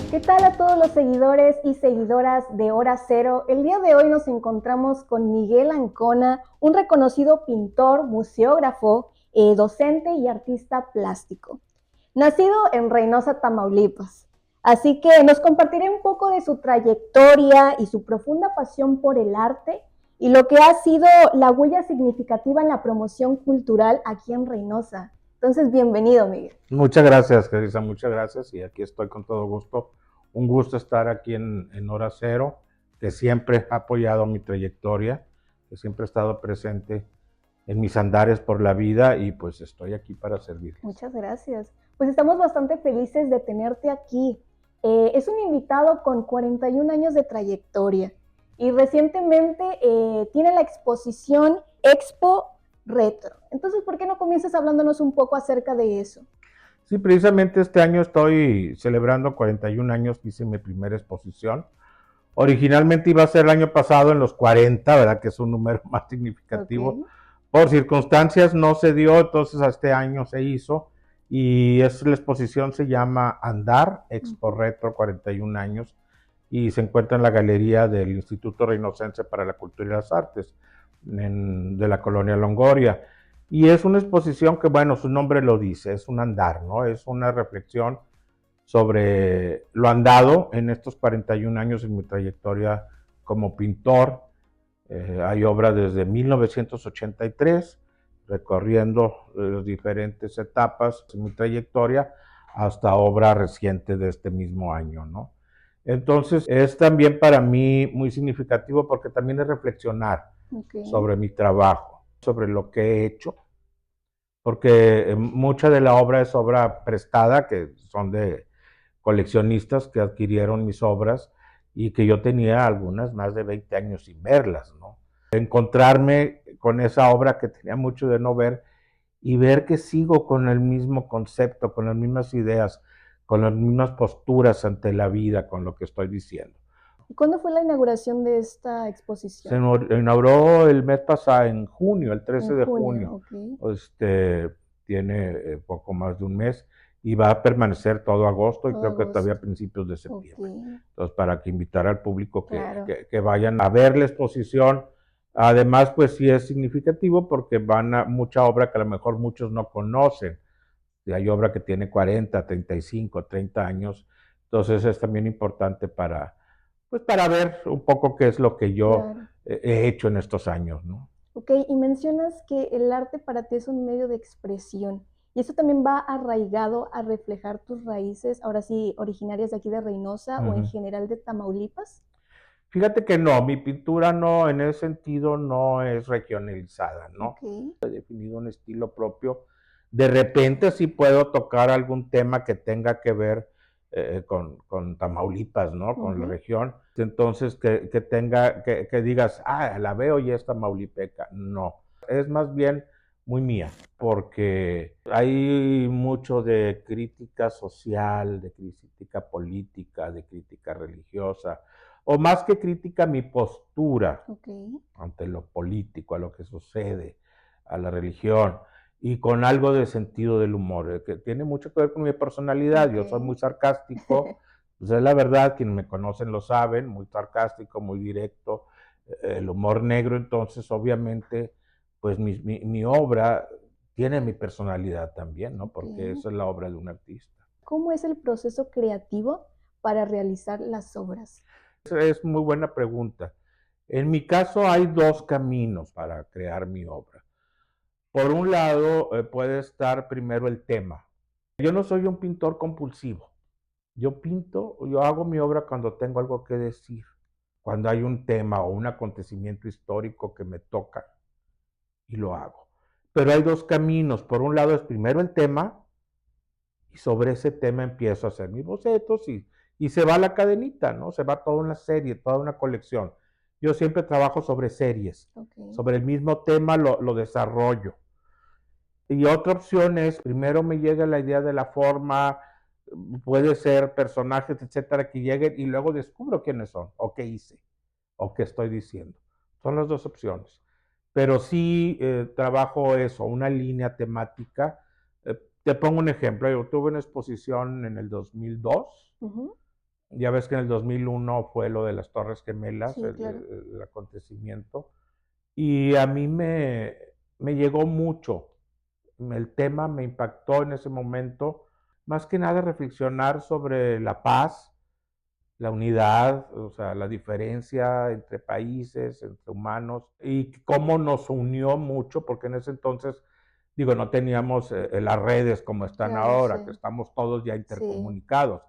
¿Qué tal a todos los seguidores y seguidoras de Hora Cero? El día de hoy nos encontramos con Miguel Ancona, un reconocido pintor, museógrafo, docente y artista plástico. Nacido en Reynosa, Tamaulipas. Así que nos compartirá un poco de su trayectoria y su profunda pasión por el arte y lo que ha sido la huella significativa en la promoción cultural aquí en Reynosa. Entonces, bienvenido, Miguel. Muchas gracias, Carissa, muchas gracias. Y aquí estoy con todo gusto. Un gusto estar aquí en Hora Cero, que siempre ha apoyado mi trayectoria, que siempre ha estado presente en mis andares por la vida y pues estoy aquí para servirles. Muchas gracias. Pues estamos bastante felices de tenerte aquí. Es un invitado con 41 años de trayectoria y recientemente tiene la exposición Expo Retro. Entonces, ¿por qué no comienzas hablándonos un poco acerca de eso? Sí, precisamente este año estoy celebrando 41 años que hice mi primera exposición. Originalmente iba a ser el año pasado en los 40, ¿verdad? Que es un número más significativo. Okay. Por circunstancias no se dio, entonces a este año se hizo. Y la exposición se llama Andar, Expo Retro 41 años, y se encuentra en la galería del Instituto Reinocense para la Cultura y las Artes, de la colonia Longoria. Y es una exposición que, bueno, su nombre lo dice, es un andar, ¿no? Es una reflexión sobre lo andado en estos 41 años en mi trayectoria como pintor. Hay obras desde 1983, recorriendo las diferentes etapas en mi trayectoria, hasta obra reciente de este mismo año, ¿no? Entonces, es también para mí muy significativo porque también es reflexionar sobre mi trabajo, sobre lo que he hecho, porque mucha de la obra es obra prestada, que son de coleccionistas que adquirieron mis obras y que yo tenía algunas más de 20 años sin verlas, ¿no? Encontrarme con esa obra que tenía mucho de no ver y ver que sigo con el mismo concepto, con las mismas ideas, con las mismas posturas ante la vida, con lo que estoy diciendo. ¿Y cuándo fue la inauguración de esta Se exposición? inauguró el mes pasado, en junio, el 13 En de junio, junio. ok. Tiene poco más de un mes y va a permanecer todo agosto y Todo creo que todavía a agosto. principios de Ok, septiembre. Entonces, para que invitar al público claro. que vayan a ver la exposición. Además, pues sí es significativo porque van a mucha obra que a lo mejor muchos no conocen. Y hay obra que tiene 40, 35, 30 años. Entonces es también importante pues para ver un poco qué es lo que yo Claro. he hecho en estos años, ¿no? Ok, y mencionas que el arte para ti es un medio de expresión. ¿Y eso también va arraigado a reflejar tus raíces, ahora sí, originarias de aquí de Reynosa o en Ujú. general de Tamaulipas? Fíjate que no, mi pintura no, en ese sentido no es regionalizada, Ok, ¿no? He definido un estilo propio. De repente sí puedo tocar algún tema que tenga que ver con Tamaulipas, ¿no? Con la ujú, región. Entonces, que digas, ah, la veo y es tamaulipeca. No, es más bien muy mía, porque hay mucho de crítica social, de crítica política, de crítica religiosa, o más que crítica, mi postura ok, ante lo político, a lo que sucede, a la religión, y con algo de sentido del humor, que tiene mucho que ver con mi personalidad. ok. Yo soy muy sarcástico, pues es la verdad, quienes me conocen lo saben, muy sarcástico, muy directo, el humor negro. Entonces obviamente, pues mi obra tiene mi personalidad también, ¿no? Ok. Porque esa es la obra de un artista. ¿Cómo es el proceso creativo para realizar las obras? Esa es muy buena pregunta. En mi caso hay dos caminos para crear mi obra. Por un lado, puede estar primero el tema. Yo no soy un pintor compulsivo. Yo hago mi obra cuando tengo algo que decir, cuando hay un tema o un acontecimiento histórico que me toca y lo hago. Pero hay dos caminos. Por un lado es primero el tema y sobre ese tema empiezo a hacer mis bocetos y se va la cadenita, ¿no? Se va toda una serie, toda una colección. Yo siempre trabajo sobre series, Ok, sobre el mismo tema lo desarrollo. Y otra opción es, primero me llega la idea de la forma, puede ser personajes, etcétera, que lleguen y luego descubro quiénes son, o qué hice, o qué estoy diciendo. Son las dos opciones. Pero sí trabajo eso, una línea temática. Te pongo un ejemplo. Yo tuve una exposición en el 2002, ujú, Ya ves que en el 2001 fue lo de las Torres Gemelas, Sí, claro. el acontecimiento, y a mí me llegó mucho. El tema me impactó en ese momento, más que nada reflexionar sobre la paz, la unidad, o sea, la diferencia entre países, entre humanos, y cómo nos unió mucho, porque en ese entonces, digo, no teníamos las redes como están Claro, sí. ahora, que estamos todos ya Sí. intercomunicados.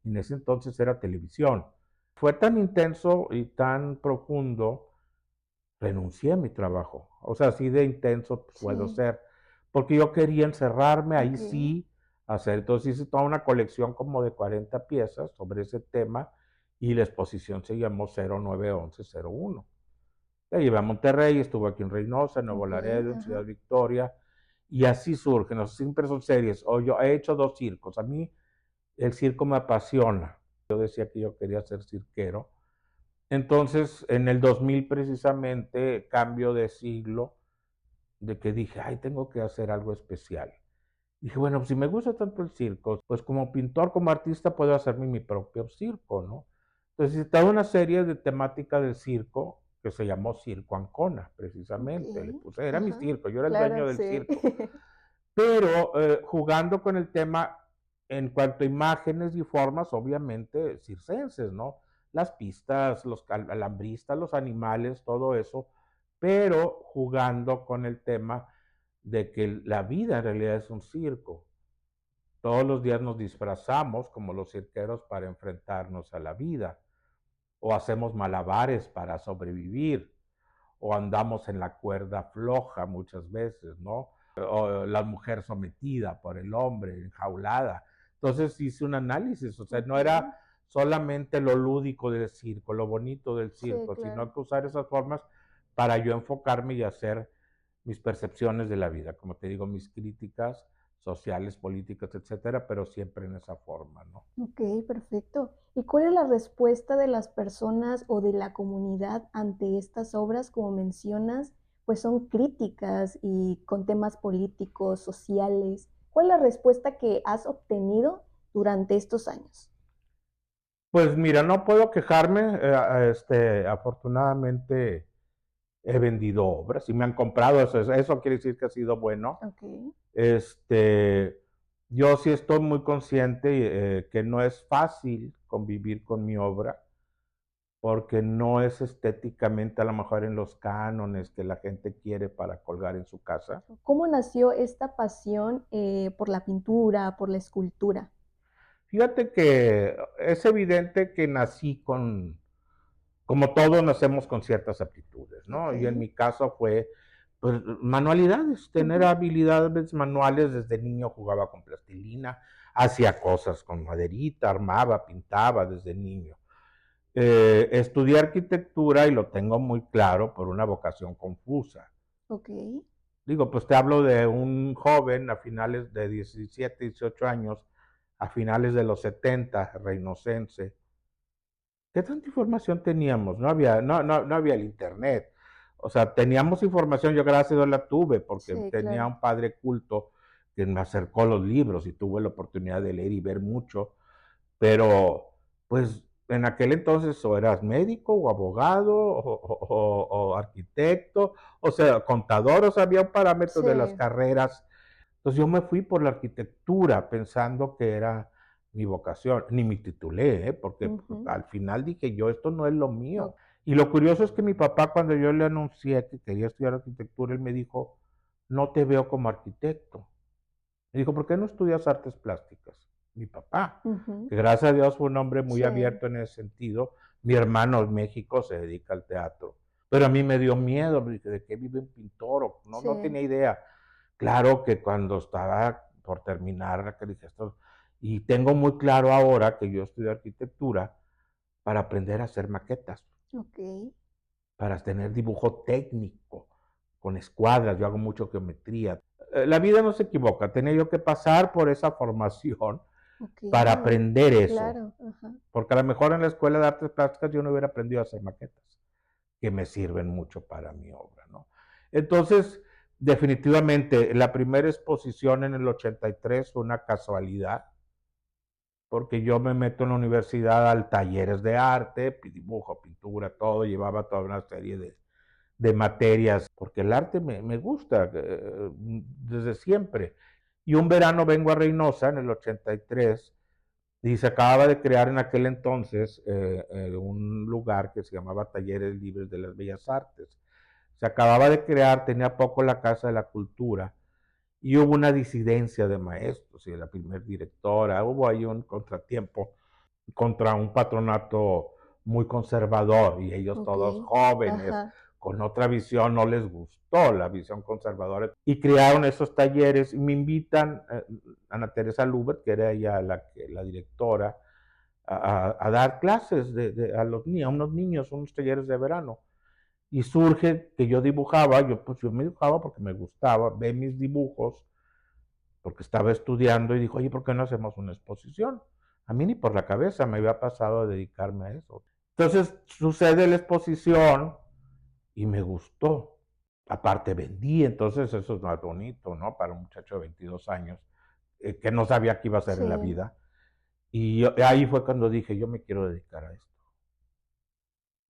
En ese entonces era televisión. Fue tan intenso y tan profundo, renuncié a mi trabajo. O sea, así de intenso puedo Sí. ser. Porque yo quería encerrarme, ahí Ok. sí, hacer. Entonces hice toda una colección como de 40 piezas sobre ese tema y la exposición se llamó 091101. La llevé a Monterrey, estuve aquí en Reynosa, en Nuevo Ok. Laredo, en Ajá. Ciudad Victoria, y así surgen, siempre son series. O yo he hecho 2 circos, a mí el circo me apasiona. Yo decía que yo quería ser cirquero. Entonces, en el 2000 precisamente, cambio de siglo, de que dije, ay, tengo que hacer algo especial. Dije, bueno, pues si me gusta tanto el circo, pues como pintor, como artista, puedo hacerme mi propio circo, ¿no? Entonces, estaba una serie de temática del circo que se llamó Circo Ancona, Ok. precisamente. Le puse, era mi Ajá. circo, yo era el dueño Claro, del sí. circo. Pero jugando con el tema en cuanto a imágenes y formas, obviamente, circenses, ¿no? Las pistas, los alambristas, los animales, todo eso, pero jugando con el tema de que la vida en realidad es un circo. Todos los días nos disfrazamos como los cirqueros para enfrentarnos a la vida, o hacemos malabares para sobrevivir, o andamos en la cuerda floja muchas veces, ¿no? O la mujer sometida por el hombre, enjaulada. Entonces hice un análisis, o sea, Ok. no era solamente lo lúdico del circo, lo bonito del Sí, circo, claro. sino que usar esas formas para yo enfocarme y hacer mis percepciones de la vida, como te digo, mis críticas sociales, políticas, etcétera, pero siempre en esa forma, ¿no? Ok, perfecto. ¿Y cuál es la respuesta de las personas o de la comunidad ante estas obras, como mencionas, pues son críticas y con temas políticos, sociales? ¿Cuál es la respuesta que has obtenido durante estos años? Pues mira, no puedo quejarme, afortunadamente he vendido obras y me han comprado, eso quiere decir que ha sido bueno. Ok. Este, yo sí estoy muy consciente que no es fácil convivir con mi obra, porque no es estéticamente a lo mejor en los cánones que la gente quiere para colgar en su casa. ¿Cómo nació esta pasión por la pintura, por la escultura? Fíjate que es evidente que nací como todos nacemos con ciertas aptitudes, Ok. ¿no? Y en mi caso fue pues, manualidades, tener Ujú. habilidades manuales. Desde niño jugaba con plastilina, hacía cosas con maderita, armaba, pintaba desde niño. Estudié arquitectura y lo tengo muy claro por una vocación confusa. Ok. Digo, pues te hablo de un joven a finales de 17, 18 años, a finales de los 70, reinocense. ¿Qué tanta información teníamos? No había el internet. O sea, teníamos información, yo gracias a Dios la tuve, porque Sí, tenía claro. un padre culto que me acercó los libros y tuve la oportunidad de leer y ver mucho. Pero, pues, en aquel entonces o eras médico o abogado o arquitecto, o sea, contador, o sea, había un parámetro de las Sí. carreras. Entonces yo me fui por la arquitectura pensando que era mi vocación. Ni me titulé, porque pues, Ujú. al final dije yo, esto no es lo mío. Ok. Y lo curioso es que mi papá, cuando yo le anuncié que quería estudiar arquitectura, él me dijo, no te veo como arquitecto. Me dijo, ¿por qué no estudias artes plásticas? Mi papá, Ujú. que gracias a Dios fue un hombre muy Sí. abierto en ese sentido. Mi hermano en México se dedica al teatro. Pero a mí me dio miedo, me dije, ¿de qué vive un pintor? No, no Sí. tenía idea. Claro que cuando estaba por terminar, que dije esto, y tengo muy claro ahora que yo estudio arquitectura para aprender a hacer maquetas, Ok. para tener dibujo técnico, con escuadras, yo hago mucho geometría. La vida no se equivoca, tenía yo que pasar por esa formación para Okey, aprender eso, claro, ajá. porque a lo mejor en la escuela de artes plásticas yo no hubiera aprendido a hacer maquetas, que me sirven mucho para mi obra, ¿no? Entonces, definitivamente, la primera exposición en el 83 fue una casualidad, porque yo me meto en la universidad al talleres de arte, dibujo, pintura, todo, llevaba toda una serie de materias, porque el arte me gusta desde siempre. Y un verano vengo a Reynosa en el 83 y se acababa de crear en aquel entonces un lugar que se llamaba Talleres Libres de las Bellas Artes. Se acababa de crear, tenía poco la Casa de la Cultura y hubo una disidencia de maestros y de la primer directora, hubo ahí un contratiempo contra un patronato muy conservador y ellos Ok, todos jóvenes, ajá, con otra visión, no les gustó la visión conservadora y crearon esos talleres y me invitan Ana Teresa Lubert, que era ella la directora, a dar clases a unos niños, unos talleres de verano. Y surge que yo dibujaba, yo me dibujaba porque me gustaba, ve mis dibujos, porque estaba estudiando y dijo, oye, ¿por qué no hacemos una exposición? A mí ni por la cabeza me había pasado a dedicarme a eso. Entonces sucede la exposición y me gustó. Aparte vendí, entonces eso es más bonito, ¿no? Para un muchacho de 22 años que no sabía qué iba a hacer en la sí, vida. Y ahí fue cuando dije, yo me quiero dedicar a esto.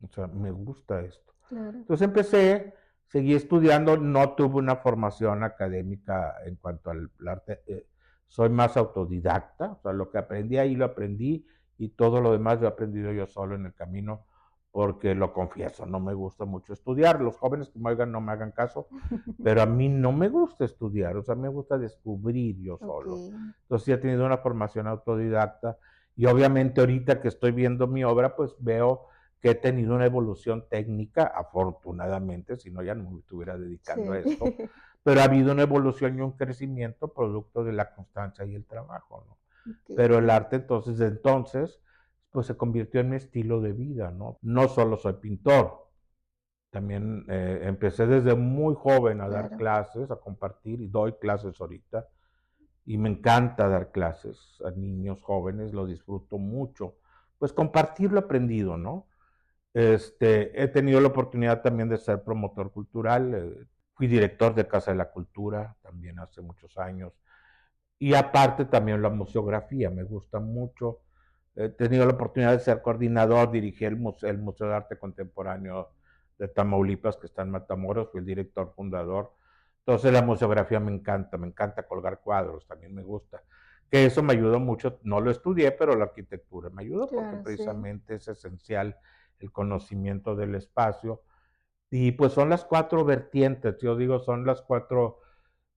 O sea, me gusta esto. claro. Entonces empecé, seguí estudiando, no tuve una formación académica en cuanto al arte. Soy más autodidacta, o sea, lo que aprendí ahí lo aprendí y todo lo demás lo he aprendido yo solo en el camino, porque lo confieso, no me gusta mucho estudiar. Los jóvenes que me oigan no me hagan caso, pero a mí no me gusta estudiar, o sea, me gusta descubrir yo Ok, solo. Entonces sí he tenido una formación autodidacta y obviamente ahorita que estoy viendo mi obra, pues veo que he tenido una evolución técnica, afortunadamente, si no ya no me estuviera dedicando a sí. esto, pero ha habido una evolución y un crecimiento producto de la constancia y el trabajo, ¿no? Ok, Pero el arte entonces, pues se convirtió en mi estilo de vida, ¿no? No solo soy pintor, también empecé desde muy joven a dar claro. clases, a compartir, y doy clases ahorita, y me encanta dar clases a niños jóvenes, lo disfruto mucho, pues compartir lo aprendido, ¿no? He tenido la oportunidad también de ser promotor cultural, fui director de Casa de la Cultura también hace muchos años, y aparte también la museografía, me gusta mucho. He tenido la oportunidad de ser coordinador, dirigí el Museo de Arte Contemporáneo de Tamaulipas, que está en Matamoros, fui el director fundador. Entonces la museografía me encanta colgar cuadros, también me gusta. Que eso me ayudó mucho, no lo estudié, pero la arquitectura me ayudó porque Claro, sí. precisamente es esencial el conocimiento del espacio. Y pues son las cuatro vertientes, yo digo, son las cuatro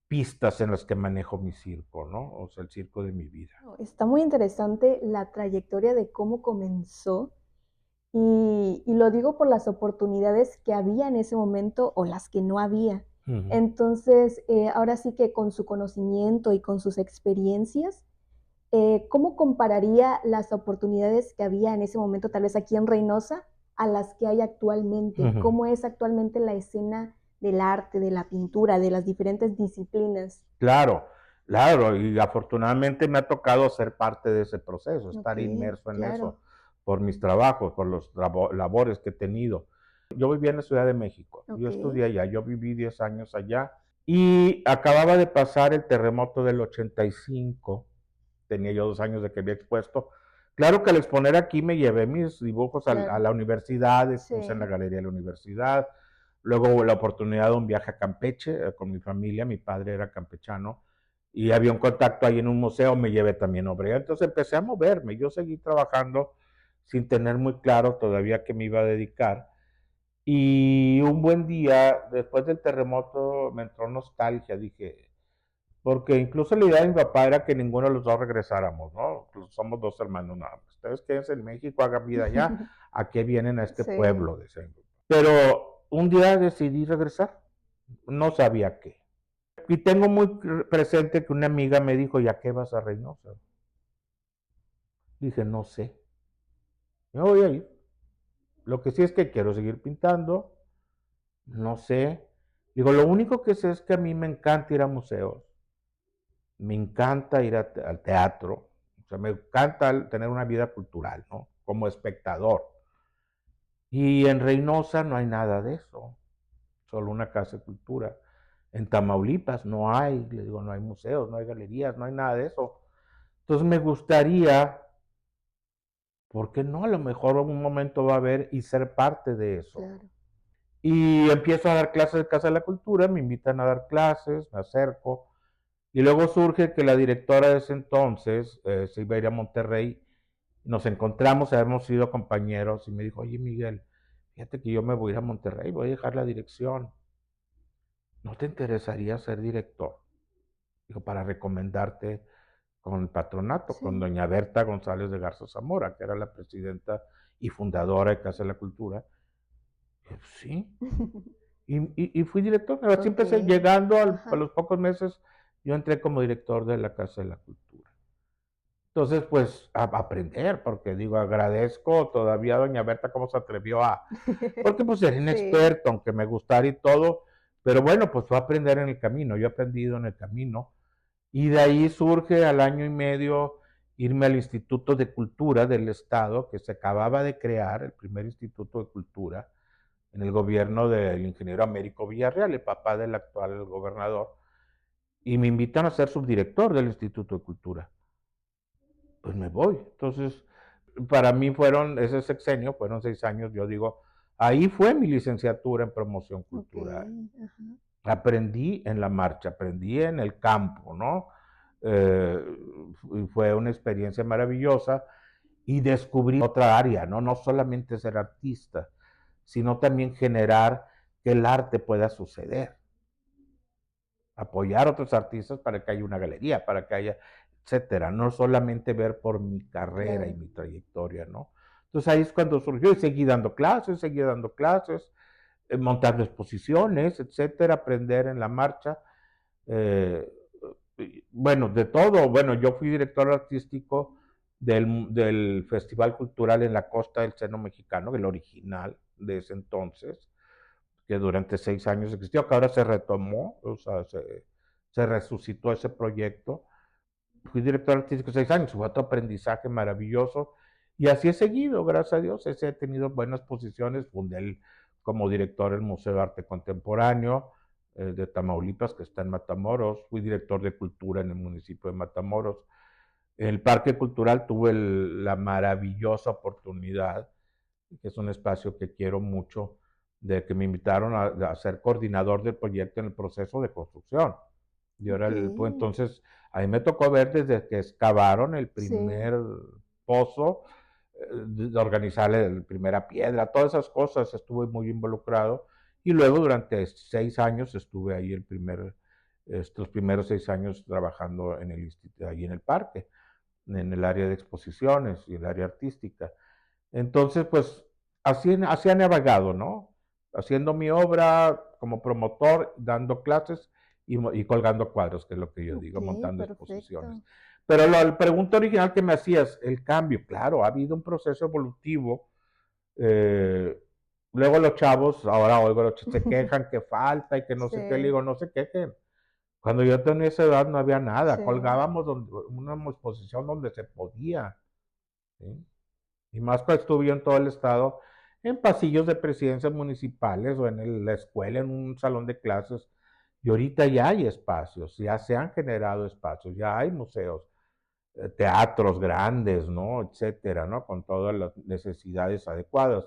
pistas en las que manejo mi circo, ¿no? O sea, el circo de mi vida. No, está muy interesante la trayectoria de cómo comenzó y lo digo por las oportunidades que había en ese momento o las que no había. Ujú. Entonces, ahora sí que con su conocimiento y con sus experiencias, ¿cómo compararía las oportunidades que había en ese momento, tal vez aquí en Reynosa, a las que hay actualmente? Ujú. ¿Cómo es actualmente la escena del arte, de la pintura, de las diferentes disciplinas? Claro, claro, y afortunadamente me ha tocado ser parte de ese proceso, Ok, estar inmerso en eso, claro, por mis trabajos, por los labores que he tenido. Yo vivía en la Ciudad de México, yo ok, estudié allá, yo viví 10 años allá y acababa de pasar el terremoto del 85, tenía yo 2 años de que había expuesto. Claro que al exponer aquí me llevé mis dibujos a claro. la universidad, expuse en la Sí, galería de la universidad. Luego hubo la oportunidad de un viaje a Campeche con mi familia, mi padre era campechano y había un contacto ahí en un museo, me llevé también obra. Entonces empecé a moverme, yo seguí trabajando sin tener muy claro todavía qué me iba a dedicar. Y un buen día, después del terremoto, me entró nostalgia, dije, porque incluso la idea de mi papá era que ninguno de los dos regresáramos, ¿no? Pues somos dos hermanos nada más. Ustedes quédense en México, hagan vida allá, ¿a qué vienen a este sí, pueblo? Decían. Pero un día decidí regresar, no sabía qué. Y tengo muy presente que una amiga me dijo, ¿ya qué vas a Reynosa? Dije, no sé, me voy a ir. Lo que sí es que quiero seguir pintando, no sé. Digo, lo único que sé es que a mí me encanta ir a museos, me encanta ir al teatro, o sea, me encanta tener una vida cultural, ¿no? Como espectador. Y en Reynosa no hay nada de eso, solo una casa de cultura. En Tamaulipas no hay, le digo, no hay museos, no hay galerías, no hay nada de eso. Entonces me gustaría ¿por qué no? A lo mejor un momento va a haber y ser parte de eso. Claro. Y empiezo a dar clases de Casa de la Cultura, me invitan a dar clases, me acerco, y luego surge que la directora de ese entonces se iba a ir a Monterrey, nos encontramos, habíamos sido compañeros, y me dijo, oye Miguel, fíjate que yo me voy a ir a Monterrey, voy a dejar la dirección, ¿no te interesaría ser director? Digo, para recomendarte con el patronato, con Sí. doña Berta González de Garza Zamora, que era la presidenta y fundadora de Casa de la Cultura. Dije, pues sí, y fui director. Así Ok. empecé, llegando a Ajá. los pocos meses, yo entré como director de la Casa de la Cultura. Entonces, pues, a aprender, porque digo, agradezco todavía a doña Berta cómo se atrevió porque pues era Sí. inexperto, aunque me gustara y todo, pero bueno, pues fue a aprender en el camino, yo he aprendido en el camino, y de ahí surge al año y medio irme al Instituto de Cultura del Estado, que se acababa de crear, el primer Instituto de Cultura, en el gobierno del ingeniero Américo Villarreal, el papá del actual gobernador, y me invitan a ser subdirector del Instituto de Cultura. Pues me voy. Entonces, para mí ese sexenio, fueron 6 años, yo digo, ahí fue mi licenciatura en promoción Ok. cultural. Ajá. Aprendí en la marcha, aprendí en el campo, ¿no? Eh, Fue una experiencia maravillosa y descubrí otra área, ¿no? No solamente ser artista, sino también generar que el arte pueda suceder, apoyar a otros artistas para que haya una galería, para que haya, etcétera, no solamente ver por mi carrera y Claro. mi trayectoria, ¿no? Entonces ahí es cuando surgió y seguí dando clases, montando exposiciones, etcétera, aprender en la marcha. Eh, bueno, de todo. Bueno, yo fui director artístico del Festival Cultural en la Costa del Seno Mexicano, el original de ese entonces, que durante 6 años existió, que ahora se retomó, o sea, se resucitó ese proyecto. Fui director artístico 6 años, fue otro aprendizaje maravilloso, y así he seguido, gracias a Dios, he tenido buenas posiciones, fundé como director el Museo de Arte Contemporáneo de Tamaulipas, que está en Matamoros, fui director de cultura en el municipio de Matamoros. En el Parque Cultural tuve la maravillosa oportunidad, que es un espacio que quiero mucho, de que me invitaron a ser coordinador del proyecto en el proceso de construcción. Yo era Ok. pues entonces, a mí me tocó ver desde que excavaron el Sí. primer pozo, de organizar la primera piedra, todas esas cosas, estuve muy involucrado. Y luego durante 6 años estuve ahí los primeros 6 años trabajando ahí en el parque, en el área de exposiciones y el área artística. Entonces, pues así ha navegado, ¿no? Haciendo mi obra como promotor, dando clases y colgando cuadros, que es lo que yo Ok, digo, montando exposiciones. perfecto. Pero la pregunta original que me hacías, el cambio, claro, ha habido un proceso evolutivo. eh, Luego los chavos, ahora oigo, los se quejan que falta y que no sé qué, le Sí, digo, no se quejen. Cuando yo tenía esa edad no había nada, sí, colgábamos una exposición donde se podía, ¿sí? Y más cuando estuve yo en todo el estado, en pasillos de presidencias municipales o en la escuela, en un salón de clases. Y ahorita ya hay espacios, ya se han generado espacios, ya hay museos, teatros grandes, ¿no? Etcétera, ¿no? Con todas las necesidades adecuadas.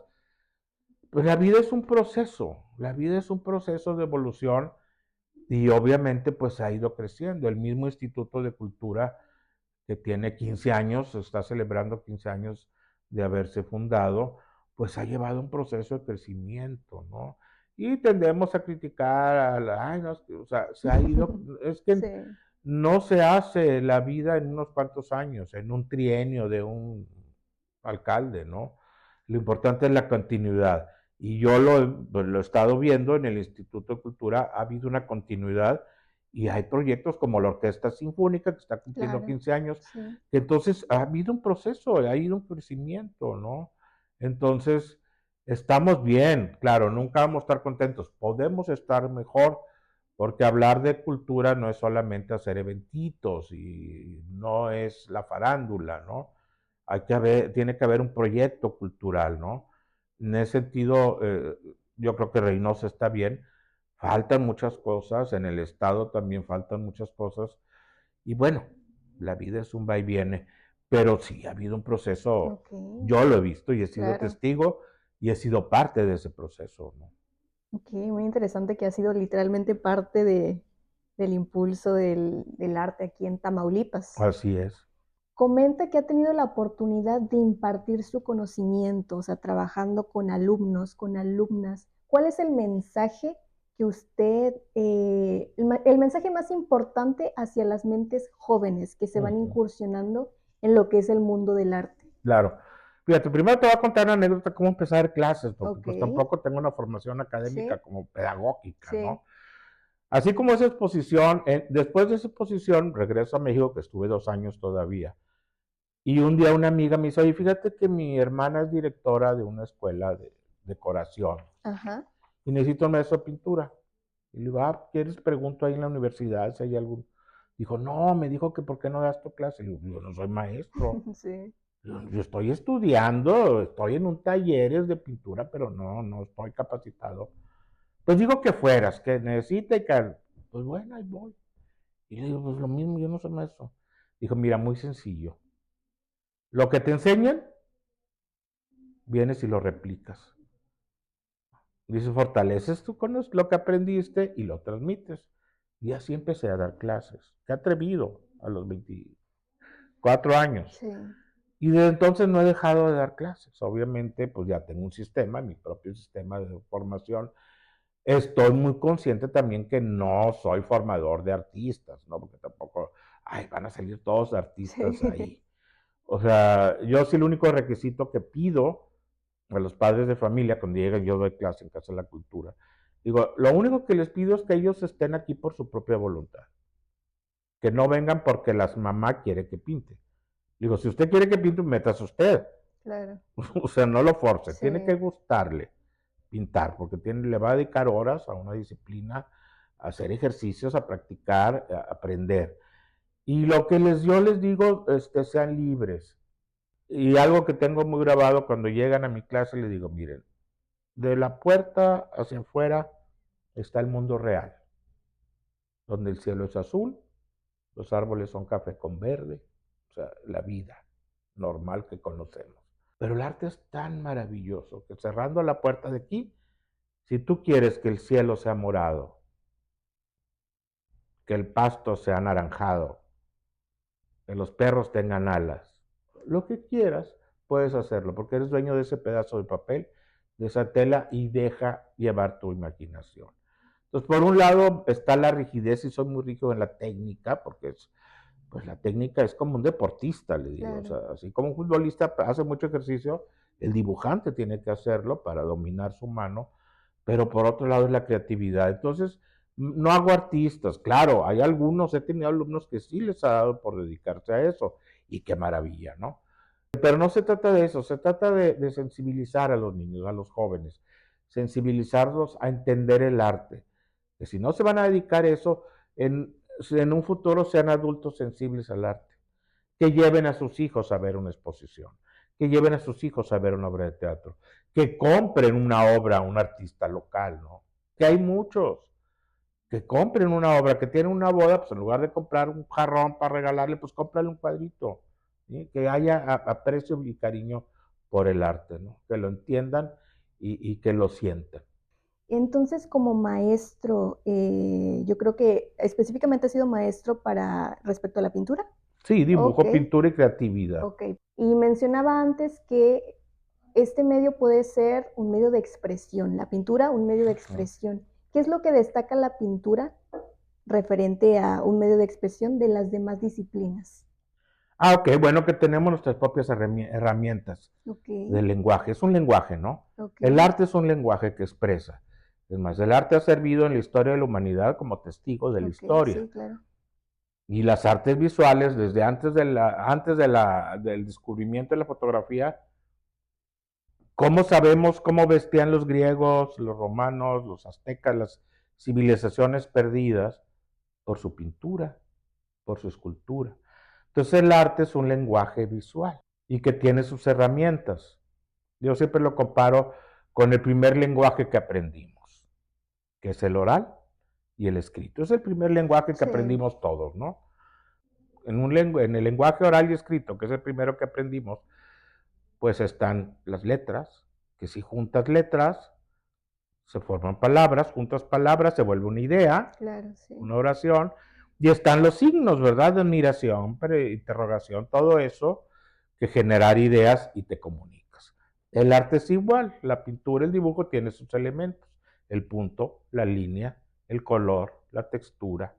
Pues la vida es un proceso, la vida es un proceso de evolución y obviamente pues ha ido creciendo. El mismo Instituto de Cultura que tiene 15 años, está celebrando 15 años de haberse fundado, pues ha llevado un proceso de crecimiento, ¿no? Y tendemos a criticar ay, no, o sea, se ha ido, es que sí, no se hace la vida en unos cuantos años, en un trienio de un alcalde, ¿no? Lo importante es la continuidad. Y yo pues, lo he estado viendo en el Instituto de Cultura, ha habido una continuidad y hay proyectos como la Orquesta Sinfónica, que está cumpliendo claro, 15 años, sí, que entonces ha habido un proceso, ha habido un crecimiento, ¿no? Entonces, estamos bien, claro, nunca vamos a estar contentos, podemos estar mejor, porque hablar de cultura no es solamente hacer eventitos y no es la farándula, ¿no? Tiene que haber un proyecto cultural, ¿no? En ese sentido, yo creo que Reynosa está bien. Faltan muchas cosas, en el Estado también faltan muchas cosas. Y bueno, la vida es un va y viene. Pero sí, ha habido un proceso, Ok, yo lo he visto y he sido claro. testigo y he sido parte de ese proceso, ¿no? Ok, muy interesante que ha sido literalmente parte del impulso del arte aquí en Tamaulipas. Así es. Comenta que ha tenido la oportunidad de impartir su conocimiento, o sea, trabajando con alumnos, con alumnas. ¿Cuál es el mensaje que usted, el mensaje más importante hacia las mentes jóvenes que se van Ujú. incursionando en lo que es el mundo del arte? Claro. Fíjate, primero te voy a contar una anécdota cómo empezar a dar clases, porque Ok, pues tampoco tengo una formación académica sí, como pedagógica, sí, ¿no? Así como esa exposición, después de esa exposición regreso a México, que estuve 2 años todavía. Y un día una amiga me dice, oye, fíjate que mi hermana es directora de una escuela de decoración ajá, y necesito un maestro de pintura. Y le digo, ¿quieres? Pregunto ahí en la universidad si hay algún. Dijo, no, me dijo que por qué no das tu clase. Le digo, yo no soy maestro. sí, Yo estoy estudiando, estoy en un taller de pintura, pero no estoy capacitado. Pues digo que fueras, que necesita y que, pues bueno, ahí voy. Y le digo, pues lo mismo, yo no soy maestro. Dijo, mira, muy sencillo. Lo que te enseñan, vienes y lo replicas. Dice, fortaleces tú con lo que aprendiste y lo transmites. Y así empecé a dar clases. Qué atrevido a los 24 años. sí, Y desde entonces no he dejado de dar clases. Obviamente, pues ya tengo un sistema, mi propio sistema de formación. Estoy muy consciente también que no soy formador de artistas, ¿no? Porque tampoco, ay, van a salir todos artistas sí, ahí. O sea, yo sí el único requisito que pido a los padres de familia cuando llegan, yo doy clase en Casa de la Cultura, digo, lo único que les pido es que ellos estén aquí por su propia voluntad, que no vengan porque las mamá quiere que pinte. Digo, si usted quiere que pinte, métase usted. claro, O sea, no lo force, sí. tiene que gustarle pintar, porque le va a dedicar horas a una disciplina, a hacer ejercicios, a practicar, a aprender. Y lo que yo les digo, sean libres. Y algo que tengo muy grabado cuando llegan a mi clase, les digo, miren, de la puerta hacia afuera está el mundo real, donde el cielo es azul, los árboles son café con verde, o sea, la vida normal que conocemos. Pero el arte es tan maravilloso que cerrando la puerta de aquí, si tú quieres que el cielo sea morado, que el pasto sea anaranjado, que los perros tengan alas, lo que quieras, puedes hacerlo, porque eres dueño de ese pedazo de papel, de esa tela, y deja llevar tu imaginación. Entonces, por un lado está la rigidez, y soy muy rígido en la técnica, porque pues la técnica es como un deportista, le digo, o Claro. sea, así como un futbolista hace mucho ejercicio, el dibujante tiene que hacerlo para dominar su mano, pero por otro lado es la creatividad. Entonces, no hago artistas, claro, hay algunos, he tenido alumnos que sí les ha dado por dedicarse a eso, y qué maravilla, ¿no? Pero no se trata de eso, se trata de sensibilizar a los niños, a los jóvenes, sensibilizarlos a entender el arte, que si no se van a dedicar a eso, en un futuro sean adultos sensibles al arte, que lleven a sus hijos a ver una exposición, que lleven a sus hijos a ver una obra de teatro, que compren una obra a un artista local, ¿no? Que hay muchos, que compren una obra, que tienen una boda, pues en lugar de comprar un jarrón para regalarle, pues cómprale un cuadrito, ¿sí? Que haya aprecio y cariño por el arte, ¿no? Que lo entiendan y que lo sientan. Entonces, como maestro, yo creo que específicamente ha sido maestro para respecto a la pintura. Sí, Ok, dibujo, pintura y creatividad. ok. Y mencionaba antes que este medio puede ser un medio de expresión, la pintura, un medio de Uh-huh. expresión. ¿Qué es lo que destaca la pintura referente a un medio de expresión de las demás disciplinas? Ok, bueno que tenemos nuestras propias herramientas Ok, del lenguaje. Es un lenguaje, ¿no? ok, El arte es un lenguaje que expresa. Es más, el arte ha servido en la historia de la humanidad como testigo de la ok, historia. sí, claro. Y las artes visuales, desde del descubrimiento de la fotografía, ¿cómo sabemos cómo vestían los griegos, los romanos, los aztecas, las civilizaciones perdidas? Por su pintura, por su escultura. Entonces el arte es un lenguaje visual y que tiene sus herramientas. Yo siempre lo comparo con el primer lenguaje que aprendimos, que es el oral y el escrito. Es el primer lenguaje que Sí, aprendimos todos, ¿no? en el lenguaje oral y escrito, que es el primero que aprendimos, pues están las letras, que si juntas letras, se forman palabras, juntas palabras, se vuelve una idea, Claro, sí. una oración, y están los signos, ¿verdad? De admiración, interrogación, todo eso, que generar ideas y te comunicas. El arte es igual, la pintura, el dibujo tiene sus elementos, el punto, la línea, el color, la textura,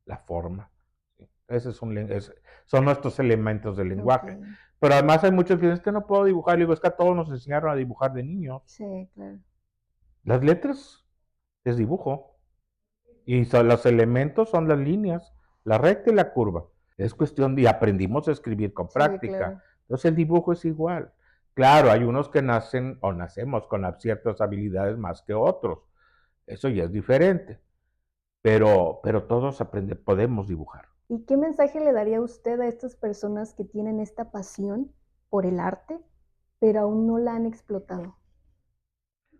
la forma. ¿Sí? Son nuestros elementos del lenguaje. Ok. Pero además hay muchos que dicen, es que no puedo dibujar, y digo, es que a todos nos enseñaron a dibujar de niños. Sí, claro. Las letras es dibujo. Y los elementos son las líneas, la recta y la curva. Es cuestión de, y aprendimos a escribir con Sí, práctica. claro. Entonces el dibujo es igual. Claro, hay unos que nacen o nacemos con ciertas habilidades más que otros. Eso ya es diferente. Pero todos podemos dibujar. ¿Y qué mensaje le daría usted a estas personas que tienen esta pasión por el arte, pero aún no la han explotado?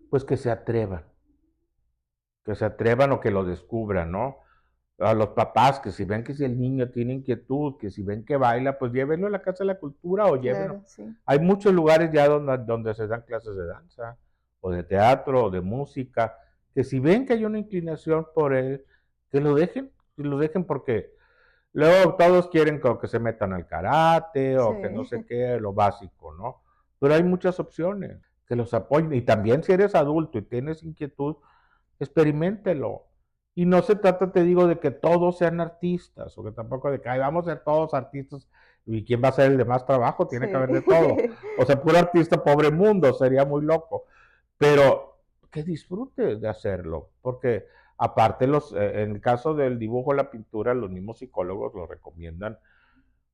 Pues que se atrevan o que lo descubran, ¿no? A los papás, que si ven que si el niño tiene inquietud, que si ven que baila, pues llévenlo a la Casa de la Cultura o llévenlo. Claro, sí. Hay muchos lugares ya donde se dan clases de danza, o de teatro, o de música, que si ven que hay una inclinación por él, que lo dejen porque luego todos quieren que se metan al karate, o que no sé Sí, qué, lo básico, ¿no? Pero hay muchas opciones que los apoyen. Y también si eres adulto y tienes inquietud, experimentelo. Y no se trata, te digo, de que todos sean artistas, o que tampoco de que ay, vamos a ser todos artistas, y quién va a ser el de más trabajo, tiene que haber de todo. sí. O sea, puro artista, pobre mundo, sería muy loco. Pero que disfrutes de hacerlo, porque aparte en el caso del dibujo, la pintura, los mismos psicólogos lo recomiendan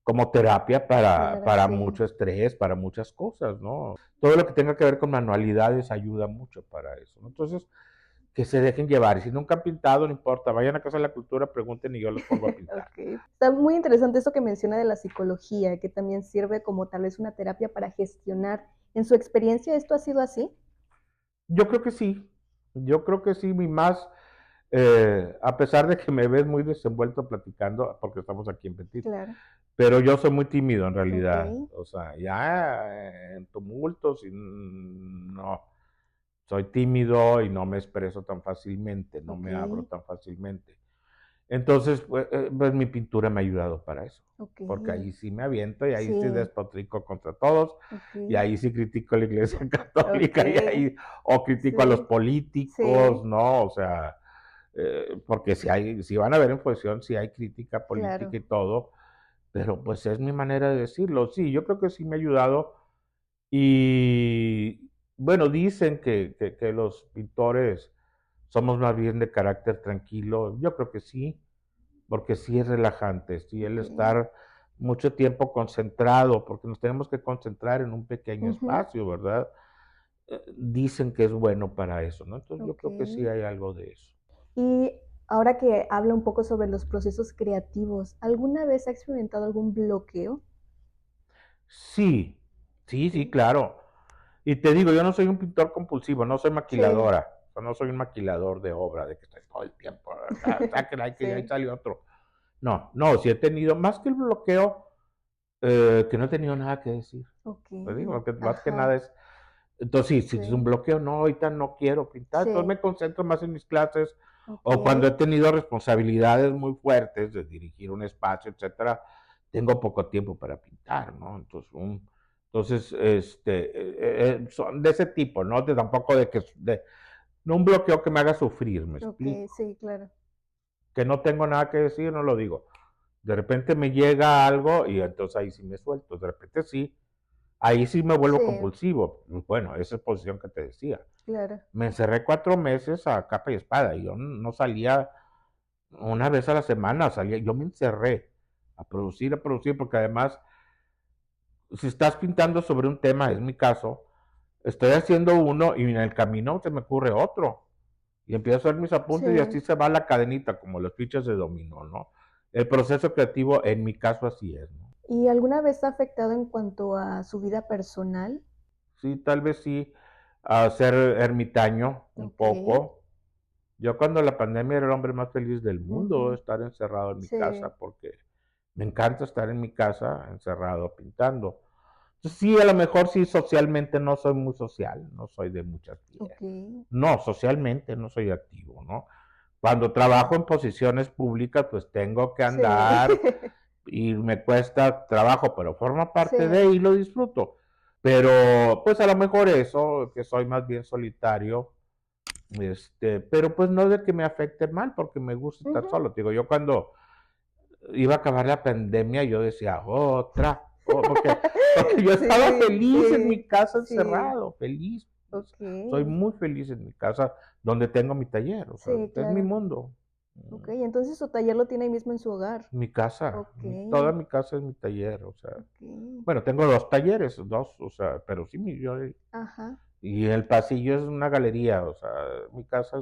como terapia Claro, para sí. mucho estrés, para muchas cosas, ¿no? Todo lo que tenga que ver con manualidades ayuda mucho para eso, ¿no? Entonces, que se dejen llevar. Y si nunca han pintado, no importa, vayan a Casa de la Cultura, pregunten y yo los pongo a pintar. Ok. Está muy interesante eso que menciona de la psicología, que también sirve como tal vez una terapia para gestionar. ¿En su experiencia esto ha sido así? Yo creo que sí, yo creo que sí, mi más, a pesar de que me ves muy desenvuelto platicando, porque estamos aquí en Petit, Claro. pero yo soy muy tímido en Ok. realidad, o sea, ya en tumultos, no, soy tímido y no me expreso tan fácilmente, no Ok. me abro tan fácilmente. Entonces, pues mi pintura me ha ayudado para eso, Ok. porque ahí sí me aviento y ahí sí Sí. despotrico contra todos, Ok. y ahí sí critico a la Iglesia Ok. Católica, y ahí, o critico a los Sí. políticos, Sí. ¿no? O sea, porque si van a ver en posición, si hay crítica política Claro. y todo, pero pues es mi manera de decirlo. Sí, yo creo que sí me ha ayudado, y bueno, dicen que los pintores somos más bien de carácter tranquilo. Yo creo que sí, porque sí es relajante, sí el Ok. estar mucho tiempo concentrado, porque nos tenemos que concentrar en un pequeño Ujú. espacio, ¿verdad? Dicen que es bueno para eso, ¿no? Entonces yo Ok. creo que sí hay algo de eso. Y ahora que habla un poco sobre los procesos creativos, ¿alguna vez ha experimentado algún bloqueo? Sí, sí, sí, Sí. claro. Y te digo, yo no soy un pintor compulsivo, no soy Sí. maquiladora, o sea, no soy un maquilador de obra, de que estoy todo el tiempo, sáquela, que ahí Sí. sale otro. No, no, sí he tenido, más que el bloqueo, que no he tenido nada que decir. Te digo, Okey. que más que nada Ajá. es, entonces sí, si es un Sí. bloqueo, no, ahorita no quiero pintar, entonces Sí. me concentro más en mis clases, o cuando he Okey. tenido responsabilidades muy fuertes de dirigir un espacio, etcétera, tengo poco tiempo para pintar, ¿no? Entonces, son de ese tipo, ¿no? Tampoco no un bloqueo que me haga sufrir, me Okey, explico. sí, claro. Que no tengo nada que decir, no lo digo. De repente me llega algo y entonces ahí sí me suelto. De repente sí, ahí sí me vuelvo Sí, compulsivo. Bueno, esa es posición que te decía. claro. Me encerré 4 meses a capa y espada. Y yo no salía una vez a la semana, yo me encerré a producir, porque además, si estás pintando sobre un tema, es mi caso, estoy haciendo uno y en el camino se me ocurre otro. Y empiezo a hacer mis apuntes y Sí. así se va la cadenita, como los fichas de dominó, ¿no? El proceso creativo, en mi caso, así es, ¿no? ¿Y alguna vez ha afectado en cuanto a su vida personal? Sí, tal vez sí, a ser ermitaño un Okey. poco. Yo cuando la pandemia era el hombre más feliz del mundo, Ujú. estar encerrado en mi Sí. casa, porque Me encanta estar en mi casa encerrado pintando. Entonces, sí, a lo mejor sí socialmente no soy muy social, no soy de muchas Ok. fiestas. No, socialmente no soy activo, ¿no? Cuando trabajo en posiciones públicas, pues tengo que Sí. andar y me cuesta trabajo, pero forma parte de Sí. y lo disfruto. Pero pues a lo mejor eso, que soy más bien solitario, pero pues no de que me afecte mal, porque me gusta estar Ujú. solo. Te digo, yo cuando iba a acabar la pandemia, yo decía, otra, porque yo estaba Sí, feliz en sí, mi casa sí. encerrado, feliz. Ok. Soy muy feliz en mi casa, donde tengo mi taller, o sea, Sí, es mi claro. mundo. Ok, entonces su taller lo tiene ahí mismo en su hogar. Mi casa, Ok, toda mi casa es mi taller, o sea, ok. bueno, tengo dos talleres, dos, o sea, pero sí, Ajá. y el pasillo es una galería, o sea, mi casa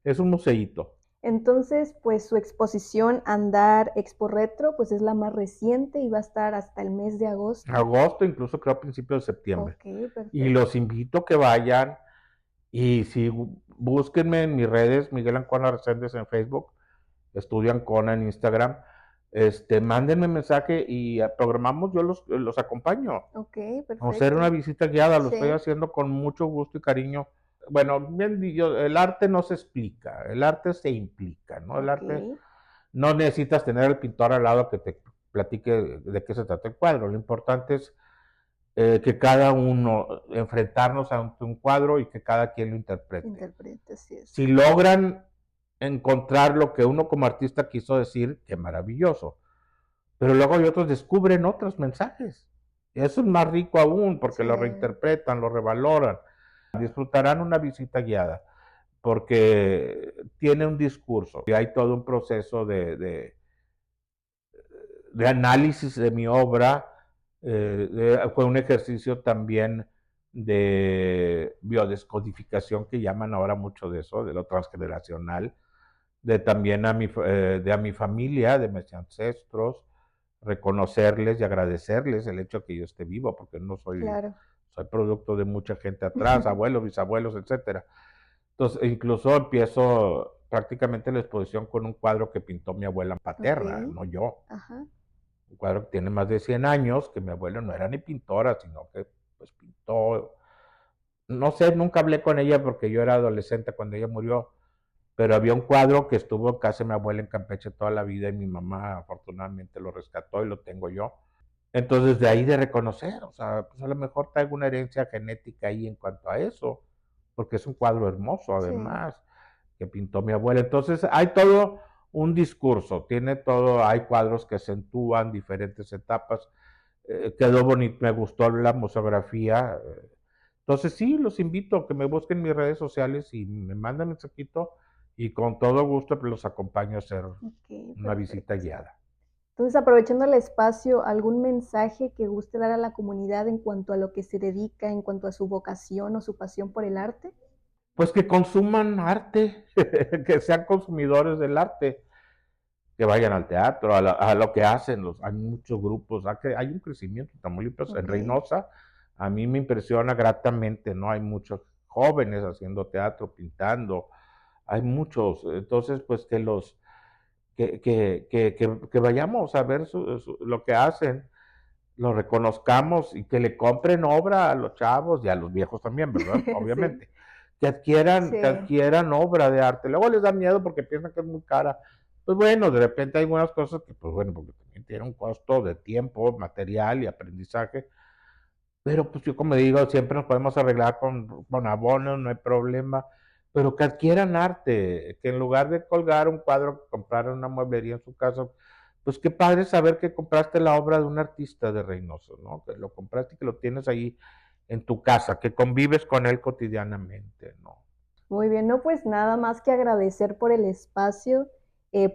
es un museíto. Entonces, pues su exposición Andar Expo Retro, pues es la más reciente y va a estar hasta el mes de agosto. Agosto, incluso creo a principios de septiembre. Ok, Y perfecto. los invito a que vayan y si búsquenme en mis redes, Miguel Ancona Reséndez en Facebook, Estudio Ancona en Instagram, mándenme mensaje y programamos, yo los acompaño. Ok, Vamos a hacer una perfecto. visita guiada, lo estoy Sí, haciendo con mucho gusto y cariño. Bueno, bien, el arte no se explica, el arte se implica, ¿no? El ok. arte no necesitas tener al pintor al lado que te platique de qué se trata el cuadro. Lo importante es que cada uno, enfrentarnos ante un cuadro y que cada quien lo interprete. Interpreta, así es. Si logran encontrar lo que uno como artista quiso decir, qué maravilloso. Pero luego hay otros descubren otros mensajes. Eso es más rico aún porque Sí, lo reinterpretan, lo revaloran. Disfrutarán una visita guiada porque tiene un discurso y hay todo un proceso de análisis de mi obra. Fue un ejercicio también de biodescodificación que llaman ahora mucho de eso, de lo transgeneracional, de también a mi familia, de mis ancestros, reconocerles y agradecerles el hecho de que yo esté vivo, porque no claro. soy producto de mucha gente atrás, abuelos, bisabuelos, etcétera. Entonces, incluso empiezo prácticamente la exposición con un cuadro que pintó mi abuela Ok, paterna, no yo. ajá. Un cuadro que tiene más de 100 años, que mi abuela no era ni pintora, sino que pues pintó. No sé, nunca hablé con ella porque yo era adolescente cuando ella murió, pero había un cuadro que estuvo en casa de mi abuela en Campeche toda la vida y mi mamá afortunadamente lo rescató y lo tengo yo. Entonces, de ahí de reconocer, o sea, pues a lo mejor traigo una herencia genética ahí en cuanto a eso, porque es un cuadro hermoso Sí, además, que pintó mi abuela. Entonces, hay todo un discurso, tiene todo, hay cuadros que acentúan diferentes etapas. Quedó bonito, me gustó la museografía. Entonces, sí, los invito a que me busquen en mis redes sociales y me mandan un mensajito y con todo gusto pues, los acompaño a hacer ok, una visita perfecto. guiada. Entonces, aprovechando el espacio, ¿algún mensaje que guste dar a la comunidad en cuanto a lo que se dedica, en cuanto a su vocación o su pasión por el arte? Pues que consuman arte, que sean consumidores del arte, que vayan al teatro, a lo que hacen, hay muchos grupos, hay un crecimiento en Tamaulipas, en Ok, Reynosa, a mí me impresiona gratamente, ¿no? Hay muchos jóvenes haciendo teatro, pintando, hay muchos, entonces pues que vayamos a ver lo que hacen, lo reconozcamos y que le compren obra a los chavos y a los viejos también, ¿verdad? sí, Obviamente. Que sí, adquieran obra de arte. Luego les da miedo porque piensan que es muy cara. Pues bueno, de repente hay algunas cosas que, pues bueno, porque también tiene un costo de tiempo, material y aprendizaje. Pero pues yo como digo, siempre nos podemos arreglar con abonos, no hay problema. Pero que adquieran arte, que en lugar de colgar un cuadro, comprar una mueblería en su casa, pues qué padre saber que compraste la obra de un artista de Reynoso, ¿no? Que lo compraste y que lo tienes ahí en tu casa, que convives con él cotidianamente, ¿no? muy bien. No, pues nada más que agradecer por el espacio,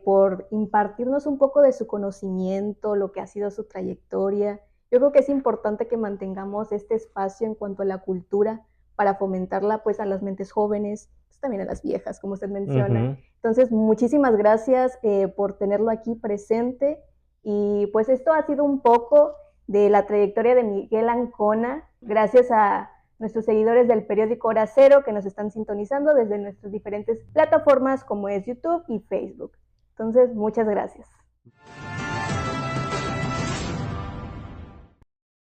por impartirnos un poco de su conocimiento, lo que ha sido su trayectoria. Yo creo que es importante que mantengamos este espacio en cuanto a la cultura para fomentarla pues a las mentes jóvenes, pues, también a las viejas, como usted menciona. Ujú. Entonces, muchísimas gracias por tenerlo aquí presente y pues esto ha sido un poco de la trayectoria de Miguel Ancona, gracias a nuestros seguidores del periódico Hora Cero que nos están sintonizando desde nuestras diferentes plataformas como es YouTube y Facebook. Entonces, muchas gracias.